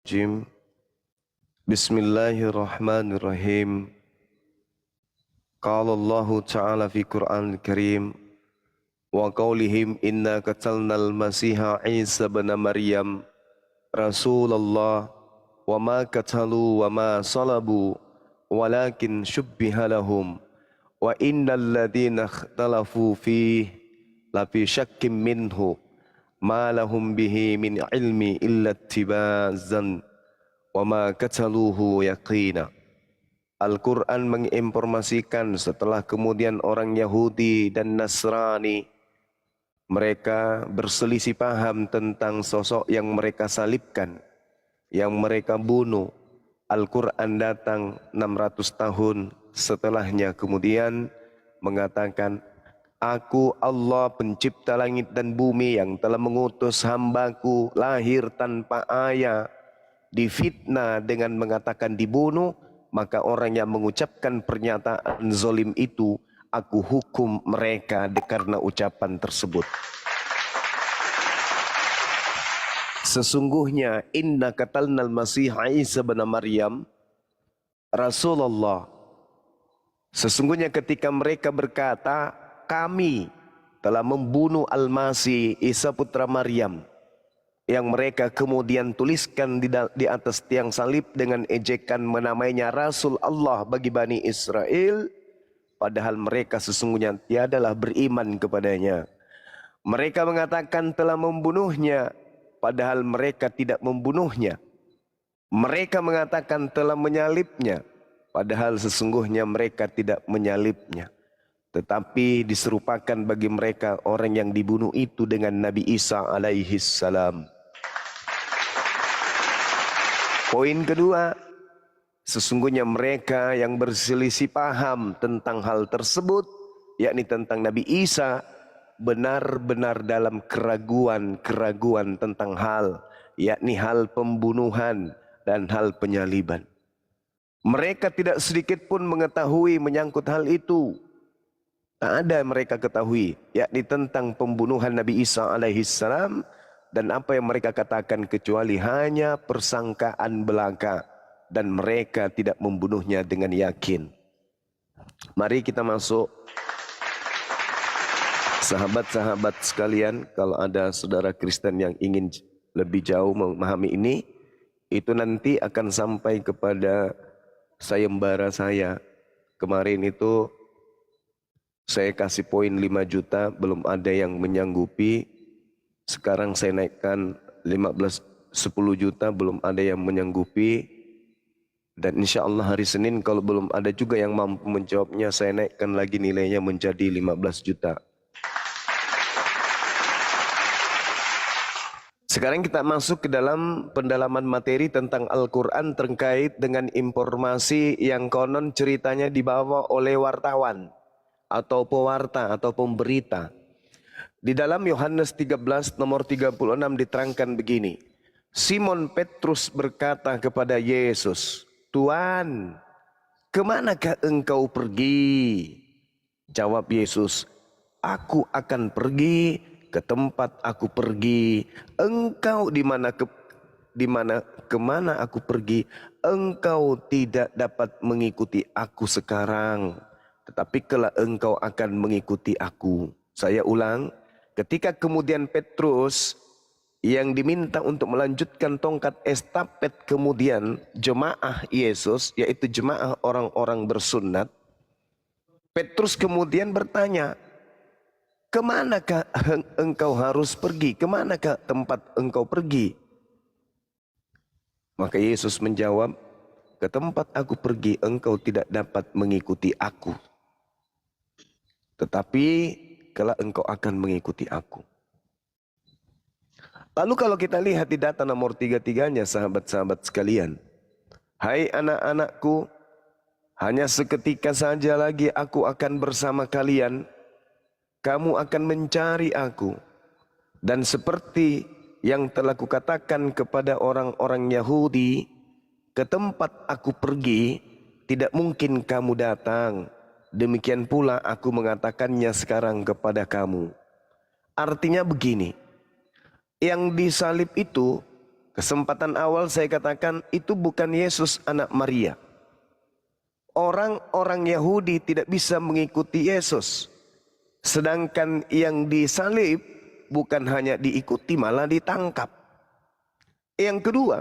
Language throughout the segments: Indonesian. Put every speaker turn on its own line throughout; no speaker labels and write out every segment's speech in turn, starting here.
Jim. Bismillahirrahmanirrahim. Qala Allah Ta'ala fi Qur'an Karim wa qawlihim inna qatalnal masiha Isa bin Maryam Rasulullah wa ma qatalu wa ma salabu walakin syubbiha lahum wa innal ladhina ikhtalafu fihi lafi syakkim minhu ma lahum bihi min ilmi illa ittiba'azan wa ma qataluhu yaqina. Al-Quran menginformasikan setelah kemudian orang Yahudi dan Nasrani mereka berselisih paham tentang sosok yang mereka salibkan, yang mereka bunuh. Al-Quran datang 600 tahun setelahnya kemudian mengatakan, Aku Allah pencipta langit dan bumi yang telah mengutus hambaku lahir tanpa ayah, difitnah dengan mengatakan dibunuh. Maka orang yang mengucapkan pernyataan zalim itu, aku hukum mereka karena ucapan tersebut. Sesungguhnya inna qatalnal masih Isa bin Maryam Rasulullah. Sesungguhnya ketika mereka berkata, kami telah membunuh Al-Masih Isa putra Maryam, yang mereka kemudian tuliskan di atas tiang salib dengan ejekan menamainya Rasul Allah bagi Bani Israel, padahal mereka sesungguhnya tiadalah beriman kepadanya. Mereka mengatakan telah membunuhnya, padahal mereka tidak membunuhnya. Mereka mengatakan telah menyalibnya, padahal sesungguhnya mereka tidak menyalibnya. Tetapi diserupakan bagi mereka orang yang dibunuh itu dengan Nabi Isa alaihi salam. Poin kedua, sesungguhnya mereka yang berselisih paham tentang hal tersebut, yakni tentang Nabi Isa, benar-benar dalam keraguan-keraguan tentang hal, yakni hal pembunuhan dan hal penyaliban. Mereka tidak sedikit pun mengetahui menyangkut hal itu. Tak ada mereka ketahui, yakni tentang pembunuhan Nabi Isa alaihissalam, dan apa yang mereka katakan kecuali hanya persangkaan belaka, dan mereka tidak membunuhnya dengan yakin. Mari kita masuk. Sahabat-sahabat sekalian, kalau ada saudara Kristen yang ingin lebih jauh memahami ini, itu nanti akan sampai kepada sayembara saya. Kemarin itu saya kasih poin 5 juta, belum ada yang menyanggupi. Sekarang saya naikkan 10 juta, belum ada yang menyanggupi. Dan insya Allah hari Senin kalau belum ada juga yang mampu menjawabnya, saya naikkan lagi nilainya menjadi 15 juta. Sekarang kita masuk ke dalam pendalaman materi tentang Al-Quran terkait dengan informasi yang konon ceritanya dibawa oleh wartawan atau pewarta atau pemberita. Di dalam Yohanes 13 nomor 36 diterangkan begini. Simon Petrus berkata kepada Yesus, Tuhan, kemanakah engkau pergi? Jawab Yesus, aku akan pergi ke tempat aku pergi. Engkau kemana aku pergi? Engkau tidak dapat mengikuti aku sekarang, tetapi kelak engkau akan mengikuti aku. Saya ulang, ketika kemudian Petrus yang diminta untuk melanjutkan tongkat estafet kemudian jemaah Yesus, yaitu jemaah orang-orang bersunat, Petrus kemudian bertanya, kemanakah engkau harus pergi? Kemanakah tempat engkau pergi? Maka Yesus menjawab, ke tempat aku pergi engkau tidak dapat mengikuti aku, tetapi kelak engkau akan mengikuti aku. Lalu kalau kita lihat di data nomor 33-nya sahabat-sahabat sekalian. Hai anak-anakku, hanya seketika saja lagi aku akan bersama kalian. Kamu akan mencari aku. Dan seperti yang telah kukatakan kepada orang-orang Yahudi, ke tempat aku pergi, tidak mungkin kamu datang. Demikian pula aku mengatakannya sekarang kepada kamu. Artinya begini, yang disalib itu Kesempatan awal saya katakan itu bukan Yesus anak Maria. Orang-orang Yahudi tidak bisa mengikuti Yesus. Sedangkan yang disalib bukan hanya diikuti, malah ditangkap. Yang kedua,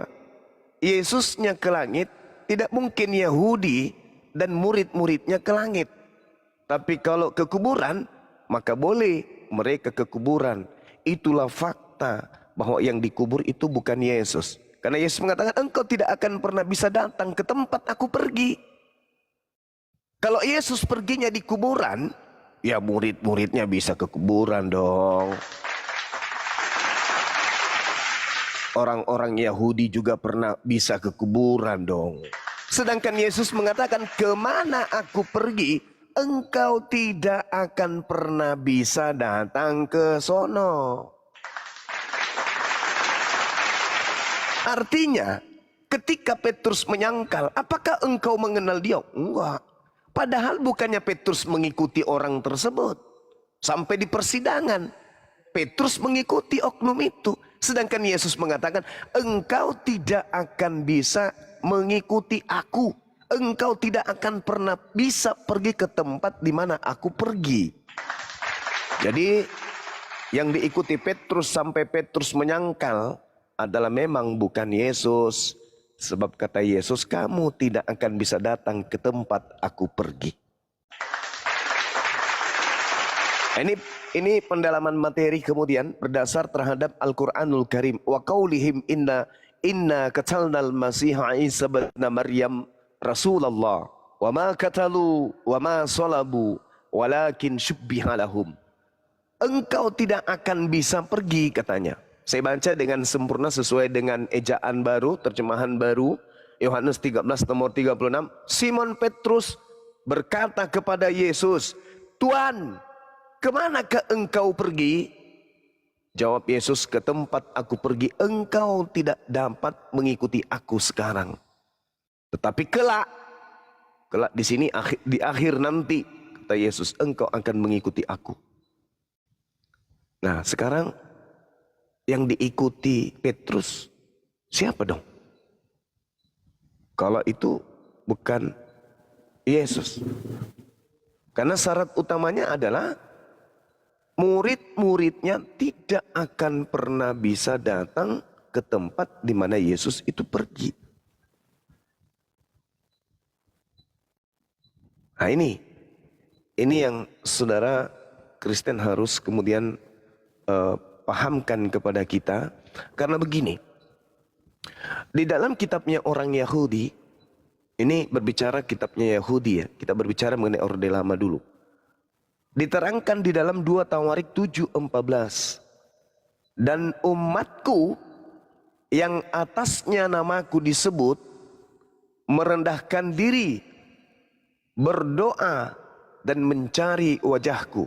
Yesusnya ke langit, tidak mungkin Yahudi dan murid-muridnya ke langit. Tapi kalau ke kuburan, maka boleh mereka ke kuburan. Itulah fakta bahwa yang dikubur itu bukan Yesus. Karena Yesus mengatakan, engkau tidak akan pernah bisa datang ke tempat aku pergi. Kalau Yesus perginya di kuburan, ya murid-muridnya bisa ke kuburan dong. Orang-orang Yahudi juga pernah bisa ke kuburan dong. Sedangkan Yesus mengatakan, kemana aku pergi, engkau tidak akan pernah bisa datang ke sono. Artinya, ketika Petrus menyangkal, apakah engkau mengenal dia? Enggak. Padahal bukannya Petrus mengikuti orang tersebut. Sampai di persidangan, Petrus mengikuti oknum itu. Sedangkan Yesus mengatakan, engkau tidak akan bisa mengikuti aku. Engkau tidak akan pernah bisa pergi ke tempat di mana aku pergi. Jadi, yang diikuti Petrus sampai Petrus menyangkal adalah memang bukan Yesus. Sebab kata Yesus, kamu tidak akan bisa datang ke tempat aku pergi. Ini pendalaman materi kemudian berdasar terhadap Al-Quranul Karim. Wa qaulihim inna qatalnal Masiha Isa bin Maryam Rasulullah wa ma qatalu wa ma salabu walakin syubbiha lahum. Engkau tidak akan bisa pergi, katanya. Saya baca dengan sempurna sesuai dengan ejaan baru, terjemahan baru. Yohanes 13 nomor 36. Simon Petrus berkata kepada Yesus, Tuhan, kemanakah engkau pergi? Jawab Yesus, ke tempat aku pergi engkau tidak dapat mengikuti aku sekarang. Tetapi kelak di sini di akhir nanti, kata Yesus, engkau akan mengikuti aku. Nah sekarang yang diikuti Petrus siapa dong? Kalau itu bukan Yesus. Karena syarat utamanya adalah murid-muridnya tidak akan pernah bisa datang ke tempat di mana Yesus itu pergi. Nah ini yang saudara Kristen harus kemudian pahamkan kepada kita. Karena begini, di dalam kitabnya orang Yahudi, ini berbicara kitabnya Yahudi ya, kita berbicara mengenai Orde Lama dulu. Diterangkan di dalam 2 Tawarik 7:14. Dan umatku yang atasnya namaku disebut, merendahkan diri, berdoa dan mencari wajahku,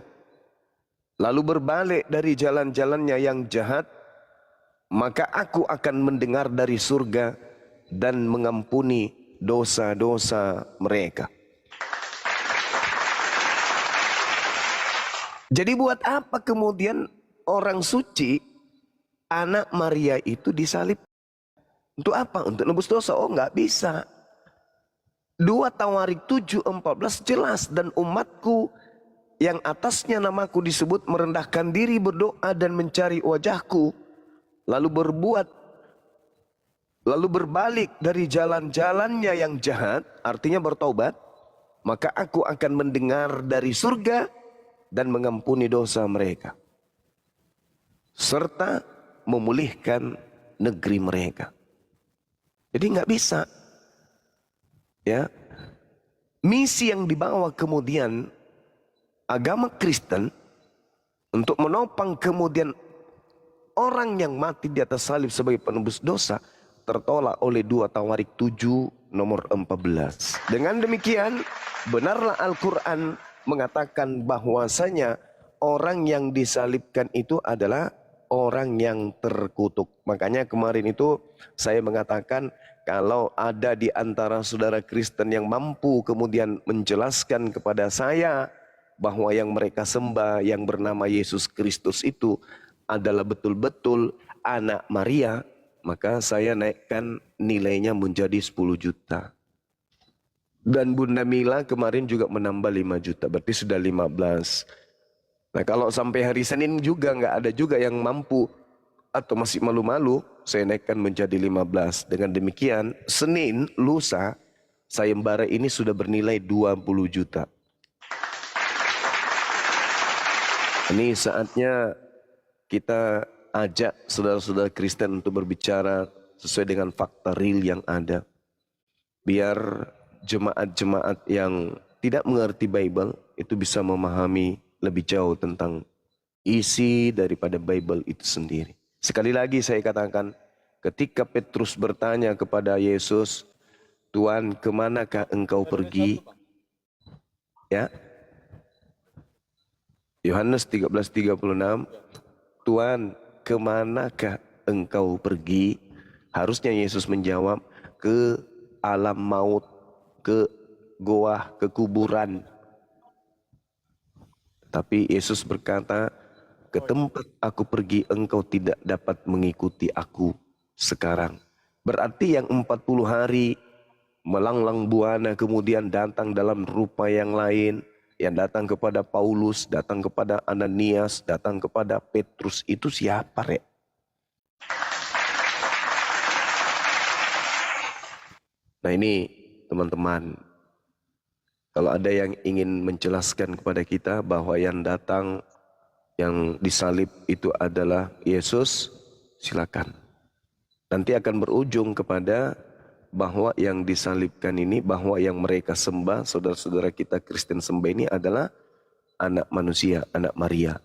lalu berbalik dari jalan-jalannya yang jahat, maka aku akan mendengar dari surga dan mengampuni dosa-dosa mereka. Jadi buat apa kemudian orang suci, anak Maria itu disalib? Untuk apa? Untuk nebus dosa? Oh nggak bisa. 2 Tawarik 7:14 jelas, dan umatku yang atasnya namaku disebut merendahkan diri, berdoa dan mencari wajahku, lalu berbalik dari jalan-jalannya yang jahat, artinya bertobat, maka aku akan mendengar dari surga dan mengampuni dosa mereka, serta memulihkan negeri mereka. Jadi nggak bisa, ya. Misi yang dibawa kemudian agama Kristen untuk menopang kemudian orang yang mati di atas salib sebagai penebus dosa tertolak oleh 2 Tawarik 7 nomor 14. Dengan demikian, benarlah Al-Quran mengatakan bahwasanya orang yang disalibkan itu adalah orang yang terkutuk. Makanya kemarin itu saya mengatakan, kalau ada di antara saudara Kristen yang mampu kemudian menjelaskan kepada saya bahwa yang mereka sembah yang bernama Yesus Kristus itu adalah betul-betul anak Maria, Maka saya naikkan nilainya menjadi 10 juta. Dan Bunda Mila kemarin juga menambah 5 juta, berarti sudah 15. Nah kalau sampai hari Senin juga nggak ada juga yang mampu atau masih malu-malu, saya naikkan menjadi 15. Dengan demikian, Senin, lusa, sayembara ini sudah bernilai 20 juta. Ini saatnya kita ajak saudara-saudara Kristen untuk berbicara sesuai dengan fakta real yang ada. Biar jemaat-jemaat yang tidak mengerti Bible itu bisa memahami lebih jauh tentang isi daripada Bible itu sendiri. Sekali lagi saya katakan, ketika Petrus bertanya kepada Yesus, Tuhan, kemanakah engkau pergi? Ya, Yohanes 13:36, Tuhan, kemanakah engkau pergi? Harusnya Yesus menjawab, ke alam maut, ke goa, ke kuburan. Tapi Yesus berkata, ke tempat aku pergi engkau tidak dapat mengikuti aku sekarang. Berarti yang 40 hari melanglang buana kemudian datang dalam rupa yang lain, yang datang kepada Paulus, datang kepada Ananias, datang kepada Petrus, itu siapa, Rek? Nah ini teman-teman, kalau ada yang ingin menjelaskan kepada kita bahwa yang datang, yang disalib itu adalah Yesus, silakan. Nanti akan berujung kepada bahwa yang disalibkan ini, bahwa yang mereka sembah, saudara-saudara kita Kristen sembah ini adalah anak manusia, anak Maria.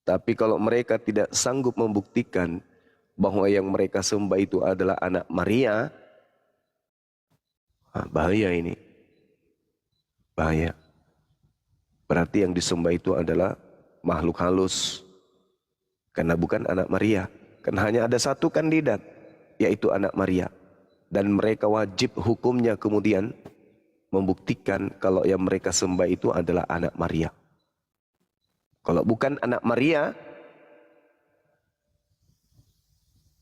Tapi kalau mereka tidak sanggup membuktikan bahwa yang mereka sembah itu adalah anak Maria, bahaya ini. Bahaya. Berarti yang disembah itu adalah makhluk halus. Karena bukan anak Maria. Karena hanya ada satu kandidat, yaitu anak Maria. Dan mereka wajib hukumnya kemudian membuktikan kalau yang mereka sembah itu adalah anak Maria. Kalau bukan anak Maria,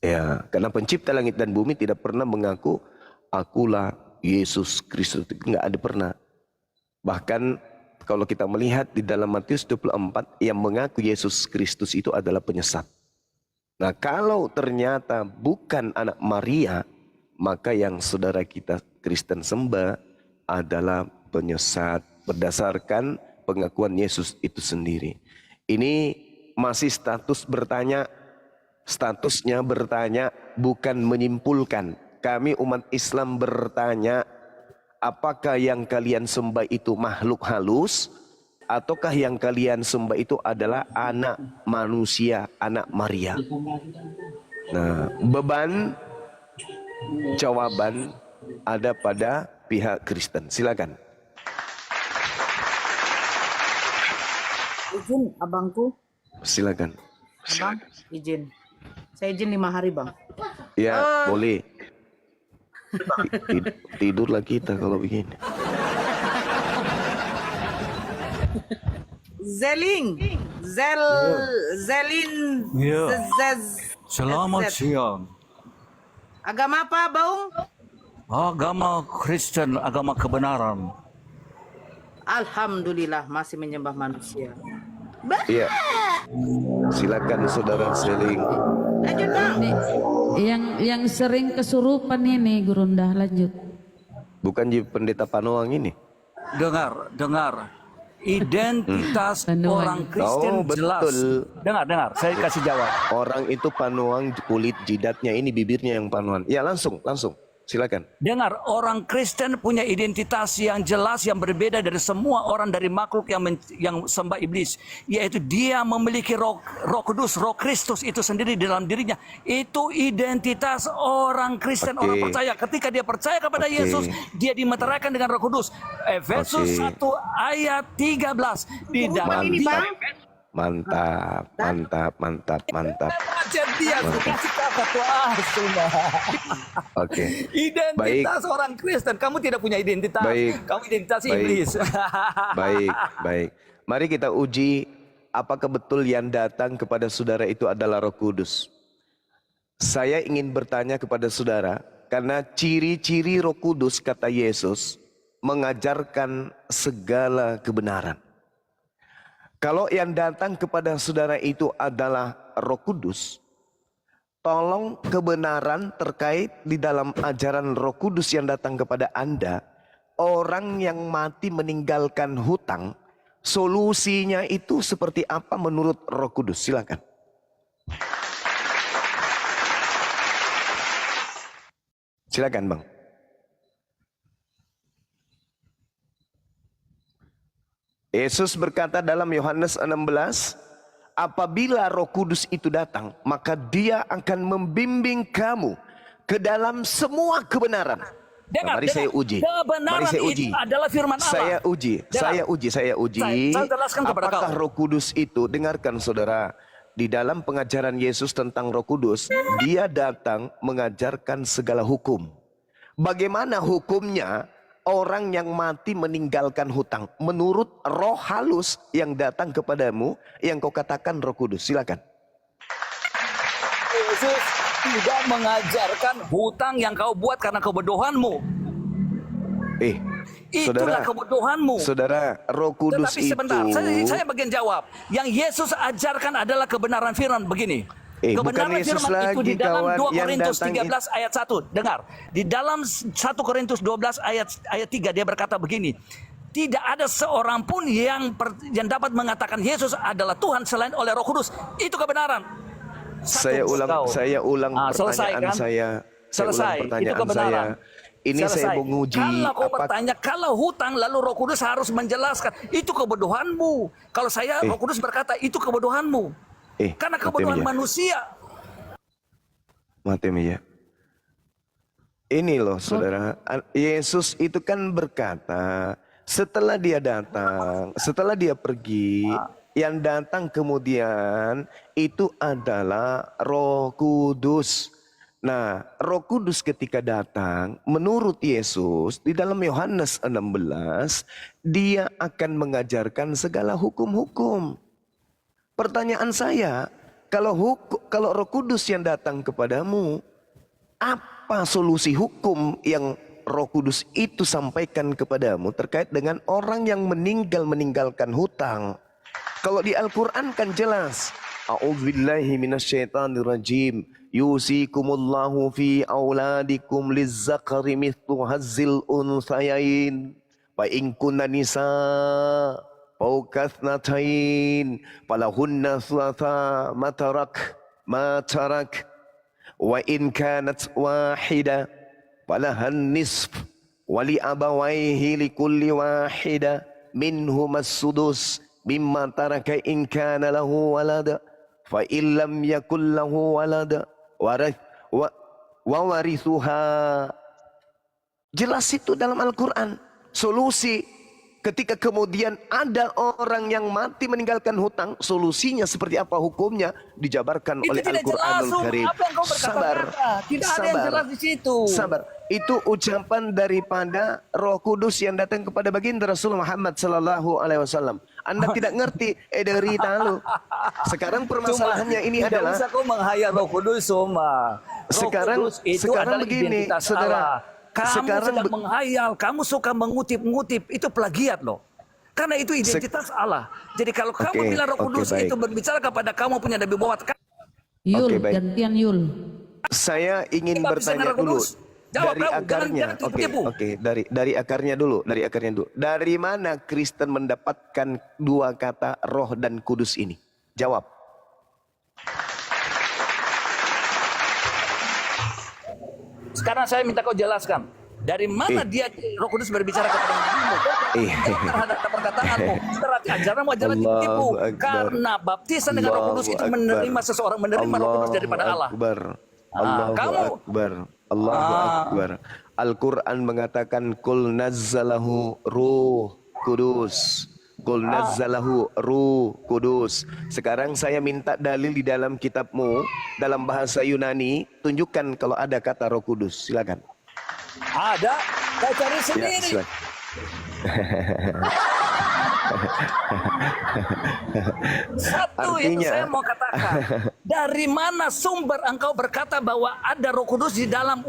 ya, karena pencipta langit dan bumi tidak pernah mengaku akulah Yesus Kristus, nggak ada pernah. Bahkan kalau kita melihat di dalam Matius 24, yang mengaku Yesus Kristus itu adalah penyesat. Nah kalau ternyata bukan anak Maria, maka yang saudara kita Kristen sembah adalah penyesat berdasarkan pengakuan Yesus itu sendiri. Ini masih status bertanya, statusnya bertanya, bukan menyimpulkan. Kami umat Islam bertanya, apakah yang kalian sembah itu makhluk halus, ataukah yang kalian sembah itu adalah anak manusia, anak Maria? Nah, beban jawaban ada pada pihak Kristen. Silakan.
Izin abangku.
Silakan.
Abang, izin. Saya izin 5 hari, Bang.
Ya, boleh. Tidurlah kita kalau begini.
Zelin.
Ya. Selamat siang.
Agama apa, Baung?
Agama Kristen, agama kebenaran.
Alhamdulillah masih menyembah manusia.
Iya. Silakan saudara Seling.
Lanjut, Bang.
Yang sering kesurupan ini Gurunda, lanjut.
Bukan pendeta Panoang ini.
Dengar. Identitas orang Kristen jelas.
Betul.
Dengar, saya kasih jawab.
Orang itu Panoang, kulit jidatnya ini, bibirnya yang Panoang. Ya langsung. Silakan.
Dengar, orang Kristen punya identitas yang jelas, yang berbeda dari semua orang, dari makhluk yang sembah iblis. Yaitu dia memiliki roh kudus, roh Kristus itu sendiri di dalam dirinya. Itu identitas orang Kristen, orang percaya. Ketika dia percaya kepada Yesus, dia dimeteraikan dengan roh kudus. Efesus 1 ayat 13. Di dalam dia...
Mantap.
Dia kasih kata
Oke.
Identitas orang Kristen. Kamu tidak punya identitas. Kamu identitas iblis.
Baik. Mari kita uji apakah betul yang datang kepada saudara itu adalah Roh Kudus. Saya ingin bertanya kepada saudara, karena ciri-ciri Roh Kudus kata Yesus mengajarkan segala kebenaran. Kalau yang datang kepada saudara itu adalah Roh Kudus, tolong kebenaran terkait di dalam ajaran Roh Kudus yang datang kepada Anda, orang yang mati meninggalkan hutang, solusinya itu seperti apa menurut Roh Kudus? Silakan. Silakan, Bang. Yesus berkata dalam Yohanes 16, apabila Roh Kudus itu datang, maka Dia akan membimbing kamu ke dalam semua kebenaran.
Dengar,
Mari saya uji.
Kebenaran
Mari saya uji.
itu adalah firman Allah.
Saya uji. Saya uji.
Saya jelaskan kepada
apakah
kau.
Roh Kudus itu, dengarkan saudara, di dalam pengajaran Yesus tentang Roh Kudus, Dia datang mengajarkan segala hukum. Bagaimana hukumnya orang yang mati meninggalkan hutang menurut roh halus yang datang kepadamu, yang kau katakan Roh Kudus? Silakan.
Yesus tidak mengajarkan hutang yang kau buat karena kebodohanmu. Itulah kebodohanmu.
Saudara, Roh Kudus
Tetapi sebentar,
itu
saya bagian jawab. Yang Yesus ajarkan adalah kebenaran firman. Begini. Kebenaran
bukan Yesus
firman itu
lagi,
di dalam
kawan,
2
yang
Korintus
datang
13 ayat 1. Dengar. Di dalam 1 Korintus 12 ayat 3 dia berkata begini. Tidak ada seorang pun yang dapat mengatakan Yesus adalah Tuhan selain oleh Roh Kudus. Itu kebenaran.
Saya ulang pertanyaan
kan?
saya.
Selesai. Itu kebenaran.
Ini
Selesai.
saya menguji.
Kalau kau bertanya, kalau hutang lalu Roh Kudus harus menjelaskan. Itu kebodohanmu. Kalau saya Roh Kudus berkata itu kebodohanmu. Karena kebodohan manusia.
Mati ya. Ini loh saudara, Yesus itu kan berkata, setelah dia datang, setelah dia pergi, yang datang kemudian itu adalah Roh Kudus. Nah, Roh Kudus ketika datang, menurut Yesus di dalam Yohanes 16, Dia akan mengajarkan segala hukum-hukum. Pertanyaan saya, kalau Roh Kudus yang datang kepadamu, apa solusi hukum yang Roh Kudus itu sampaikan kepadamu terkait dengan orang yang meninggalkan hutang? Kalau di Al-Quran kan jelas. A'udzubillahi minasyaitonirrajim. Yusikumullahu fi auladikum lizzakari mithlu hazzil unsayain. Fa in kunna nisa' Faukathnatain falahunna thulatha ma tarak wa in kanat wahida falahan nisf wali abawaihi likulli wahida minhum as-sudus mimma taraka in kana lahu walada fa in lam yakul lahu walada wa warithuha. Jelas itu dalam Al-Quran solusi. Ketika kemudian ada orang yang mati meninggalkan hutang, solusinya seperti apa hukumnya dijabarkan oleh Al-Quranul Karim. Sabar,
tidak ada yang jelas di situ.
Sabar. Itu ucapan daripada Roh Kudus yang datang kepada baginda Rasul Muhammad sallallahu alaihi wasallam. Anda tidak ngerti, derita lu. Sekarang permasalahannya ini adalah
tidak usah kau menghayal Roh Kudus semua.
Sekarang begini, saudara.
Kamu sedang menghayal, kamu suka mengutip-ngutip, itu plagiat loh. Karena itu identitas Allah. Jadi kalau kamu bilang Roh Kudus itu berbicara kepada kamu punya Nabi Muhammad.
Yul, gantian Yul.
Saya ingin bertanya dulu dari akarnya. Dari akarnya dulu, Dari mana Kristen mendapatkan dua kata Roh dan Kudus ini? Jawab.
Sekarang saya minta kau jelaskan. Dari mana dia Roh Kudus berbicara kepada dirimu? Terhadap perkataanmu. Berarti ajaranmu adalah ditipu. Karena baptisan dengan Roh Kudus itu menerima seseorang menerima Roh Kudus daripada Allah.
Allahu Akbar. Al-Quran mengatakan kul nazzalahu ruh kudus. Kul nazzalahu ruh kudus. Sekarang saya minta dalil di dalam kitabmu dalam bahasa Yunani, tunjukkan kalau ada kata Roh Kudus. Silakan.
Ada, saya cari sendiri.
Ya, silakan.
Satu yang
Artinya-
saya mau katakan, dari mana sumber engkau berkata bahwa ada Roh Kudus di dalam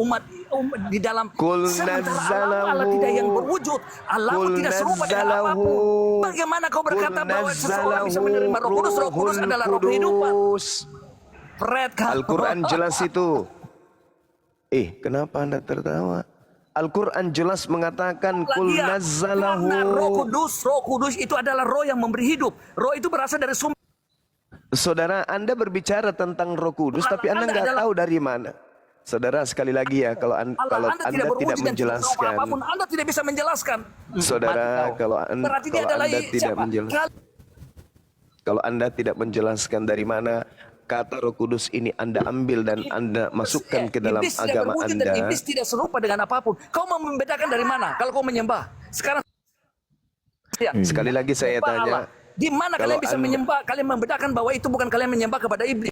di dalam
Kul
sementara Allah
nazzalahu.
tidak yang berwujud, Allah
Kul
tidak serupa dengan
nazzalahu.
apapun. Bagaimana kau berkata
Kul
bahwa seseorang bisa
nazzalahu
menerima Roh Kudus? Roh Kudus
Ruhul
adalah Roh kehidupan.
Kudus.
Pret kamu.
Al-Quran jelas itu. Kenapa Anda tertawa? Al-Quran jelas mengatakan kul
Karena
nazzalahu.
Roh Kudus itu adalah roh yang memberi hidup. Roh itu berasal dari sumber.
Saudara, Anda berbicara tentang Roh Kudus,
Bukan,
tapi Anda
Anda
nggak
adalah-
tahu dari mana. Saudara, sekali lagi ya, kalau Anda tidak
berwujud dan
menjelaskan,
apapun, Anda tidak bisa menjelaskan.
saudara,
Mati kau.
kalau
Berarti dia
kalau
adalah
Anda tidak
siapa?
menjelaskan, kalau Anda tidak menjelaskan dari mana kata Roh Kudus ini Anda ambil dan Anda masukkan ke dalam
Iblis tidak
agama
berwujud dan
Anda,
iblis tidak serupa dengan apapun. Kau mau membedakan dari mana? Kalau kau menyembah sekarang, ya,
sekali lagi saya
menyembah
tanya,
Allah. Di mana
kalau
kalian bisa
Anda-
menyembah? Kalian membedakan bahwa itu bukan kalian menyembah kepada iblis.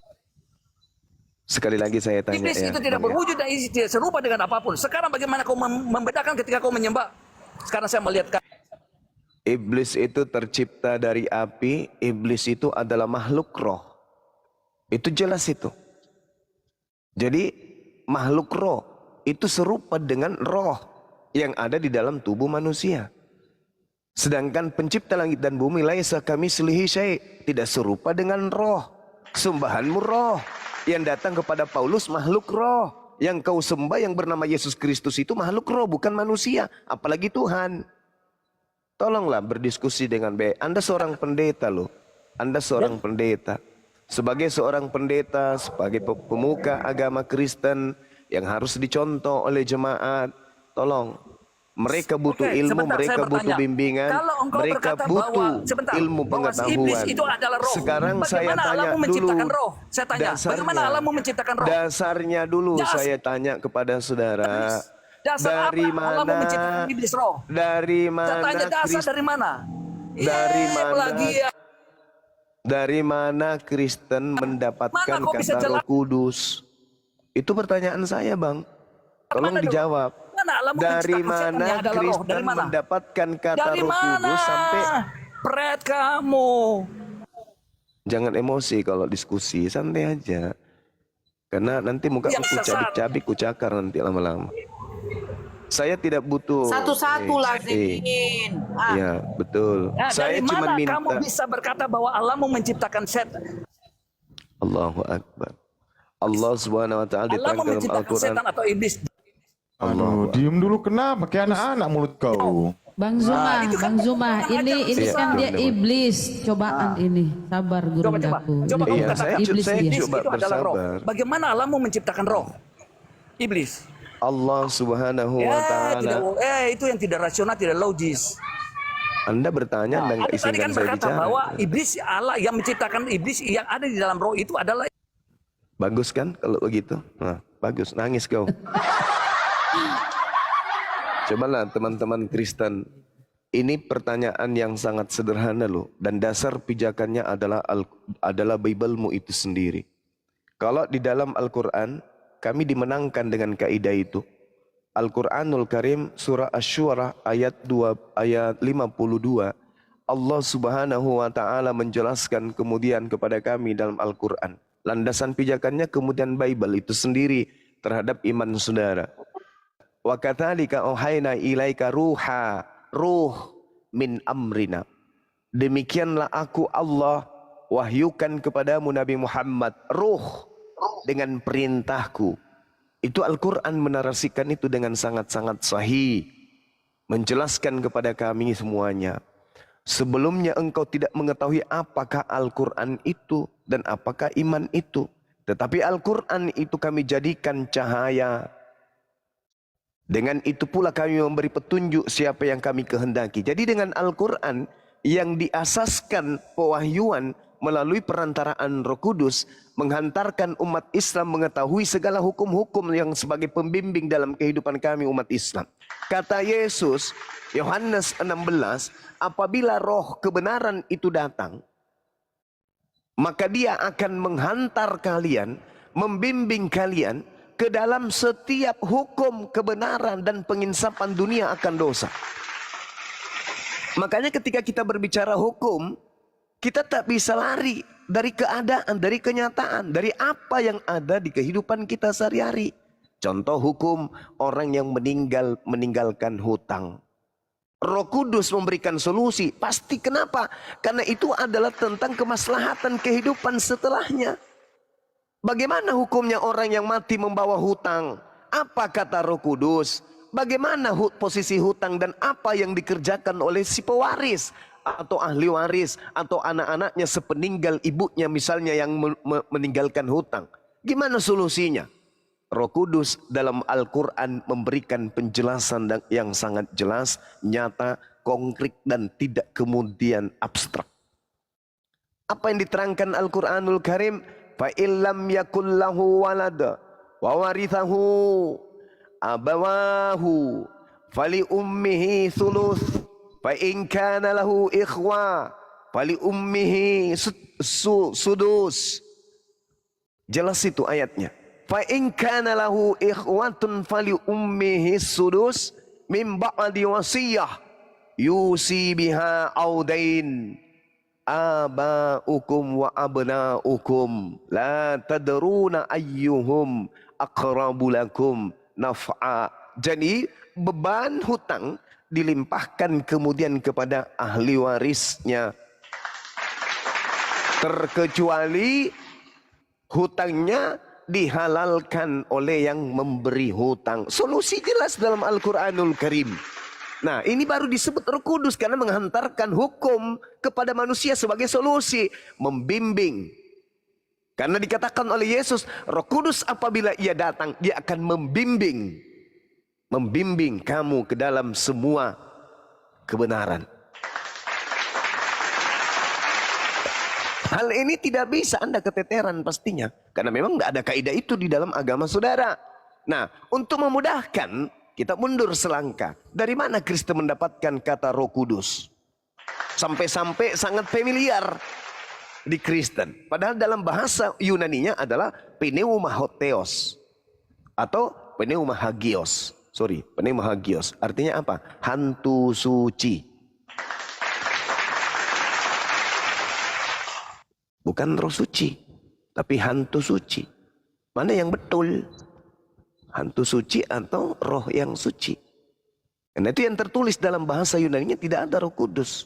sekali lagi saya tanya
Iblis
ya,
itu tidak
Bang, ya.
berwujud dan iblis tidak serupa dengan apapun. Sekarang bagaimana kau membedakan ketika kau menyembah? Sekarang saya melihat
Iblis itu tercipta dari api, iblis itu adalah makhluk roh. Itu jelas itu. Jadi makhluk roh itu serupa dengan roh yang ada di dalam tubuh manusia. Sedangkan pencipta langit dan bumi laisa kamitslihi syai', tidak serupa dengan roh. Sembahanmu roh. Yang datang kepada Paulus makhluk roh. Yang kau sembah yang bernama Yesus Kristus itu makhluk roh, bukan manusia, apalagi Tuhan. Tolonglah berdiskusi dengan baik. Anda seorang pendeta loh. Anda seorang pendeta. Sebagai seorang pendeta, sebagai pemuka agama Kristen yang harus dicontoh oleh jemaat, tolong. Mereka butuh
Oke,
ilmu,
sebentar,
mereka
saya
butuh
bertanya.
bimbingan,
Kalau engkau
mereka
berkata
butuh
sebentar,
ilmu
bahwa si iblis
pengetahuan.
itu adalah roh.
Sekarang saya
Bagaimana
tanya
Allahmu
dulu.
menciptakan roh? Saya tanya, bagaimana Allahmu menciptakan roh?
Dasarnya dulu saya tanya kepada saudara.
Dasar
Dari
apa Allahmu
mana?
menciptakan iblis roh?
Dari
Saya
mana?
tanya dasar
Kristus?
dari mana?
Dari mana?
Plagiat.
Dari mana Kristen mendapatkan
Mana kau bisa
kata Roh
jelas-
Kudus? Itu pertanyaan saya, Bang. Tolong
Mana dulu?
dijawab.
Mana Allahmu
Dari
menciptakan setan
mana
yang adalah roh?
Kristen
Dari mana?
mendapatkan kata
Dari
Roh
mana?
Kudus sampai
Pret kamu.
jangan emosi kalau diskusi, santai aja. Karena nanti muka
Yang
ku
sesat.
cabik-cabik, ku cakar nanti lama-lama. Saya tidak butuh.
Satu-satu lah Zin.
Ya, betul.
Nah,
Saya
dari
cuma
mana
minta.
kamu bisa berkata bahwa Allahmu menciptakan setan?
Allahu Akbar. Allah Subhanahu wa taala
Allahmu
diterangkan dalam
menciptakan
Al-Qur'an.
setan atau iblis?
Aduh, diem dulu kenapa? Kayak anak-anak mulut kau.
Bang Zuma,
itu kan
Bang Zuma, ini
Iya,
kan dia
benar-benar.
iblis cobaan ini. Sabar guru
Coba.
daku.
Coba
Ini
kamu
Iya,
katakan.
iblis
saya
dia.
coba
itu adalah roh.
bersabar.
Bagaimana Allahmu menciptakan roh? Iblis.
Allah Subhanahu wa taala.
Itu yang tidak rasional, tidak logis.
Anda bertanya dan
Anda
nggak
tadi
izinkan
kan
saya
berkata
bicara.
bahwa iblis Allah yang menciptakan iblis yang ada di dalam roh itu adalah
Bagus kan kalau begitu? Nah, bagus. Nangis kau. Cobalah teman-teman Kristen. Ini pertanyaan yang sangat sederhana loh. Dan dasar pijakannya adalah Biblemu itu sendiri. Kalau di dalam Al-Quran, kami dimenangkan dengan kaidah itu. Al-Quranul Karim surah Asy-Syu'ara ayat 52. Allah Subhanahu wa taala menjelaskan kemudian kepada kami dalam Al-Quran. Landasan pijakannya kemudian Bible itu sendiri terhadap iman saudara. Wa katsalika auhayna ilaika ruh min amrina. Demikianlah aku Allah wahyukan kepadamu Nabi Muhammad ruh dengan perintahku. Itu Al-Quran menarasikan itu dengan sangat-sangat sahih. Menjelaskan kepada kami semuanya. Sebelumnya engkau tidak mengetahui apakah Al-Quran itu dan apakah iman itu. Tetapi Al-Quran itu kami jadikan cahaya. Dengan itu pula kami memberi petunjuk siapa yang kami kehendaki. Jadi dengan Al-Quran yang diasaskan pewahyuan melalui perantaraan Roh Kudus menghantarkan umat Islam mengetahui segala hukum-hukum yang sebagai pembimbing dalam kehidupan kami umat Islam. Kata Yesus, Yohanes 16, apabila roh kebenaran itu datang, maka dia akan menghantar kalian, membimbing kalian ke dalam setiap hukum kebenaran dan penginsapan dunia akan dosa. Makanya ketika kita berbicara hukum, kita tak bisa lari dari keadaan, dari kenyataan, dari apa yang ada di kehidupan kita sehari-hari. Contoh hukum orang yang meninggalkan hutang. Roh Kudus memberikan solusi. Pasti kenapa? Karena itu adalah tentang kemaslahatan kehidupan setelahnya. Bagaimana hukumnya orang yang mati membawa hutang? Apa kata Roh Kudus? Bagaimana posisi hutang dan apa yang dikerjakan oleh si pewaris atau ahli waris atau anak-anaknya sepeninggal ibunya misalnya yang meninggalkan hutang? Gimana solusinya? Roh Kudus dalam Al-Quran memberikan penjelasan yang sangat jelas, nyata, konkret dan tidak kemudian abstrak. Apa yang diterangkan Al-Quranul Karim? فَإِنْ لَمْ يَكُنْ لَهُ وَلَدٌ وَوَرِثَهُ أَبَوَاهُ فَلِأُمِّهِ ثُلُثٌ فَإِنْ كَانَ لَهُ إِخْوَةٌ فَلِأُمِّهِ سُدُسٌ. Jelas itu ayatnya. فَإِنْ كَانَ لَهُ إِخْوَةٌ فَلِأُمِّهِ السُّدُسُ مِنْ بَعْدِ وَصِيَّةٍ يُوصِي بِهَا أَوْ دَيْنٍ abaukum wa abnaukum la tadruna ayyuhum aqrabu lakum naf'a. Jadi beban hutang dilimpahkan kemudian kepada ahli warisnya, terkecuali hutangnya dihalalkan oleh yang memberi hutang. Solusi jelas dalam Al-Quranul Karim. Nah, ini baru disebut Roh Kudus karena menghantarkan hukum kepada manusia sebagai solusi, membimbing. Karena dikatakan oleh Yesus, Roh Kudus apabila ia datang, dia akan membimbing kamu ke dalam semua kebenaran. Hal ini tidak bisa Anda keteteran pastinya, karena memang tidak ada kaidah itu di dalam agama saudara. Nah, untuk memudahkan, kita mundur selangkah. Dari mana Kristen mendapatkan kata Roh Kudus? Sampai-sampai sangat familiar di Kristen. Padahal dalam bahasa Yunaninya adalah pneumahotheos atau pneumahagios. Pneumahagios. Artinya apa? Hantu suci. Bukan roh suci, tapi hantu suci. Mana yang betul? Hantu suci atau roh yang suci? Karena itu yang tertulis dalam bahasa Yunaninya tidak ada Roh Kudus.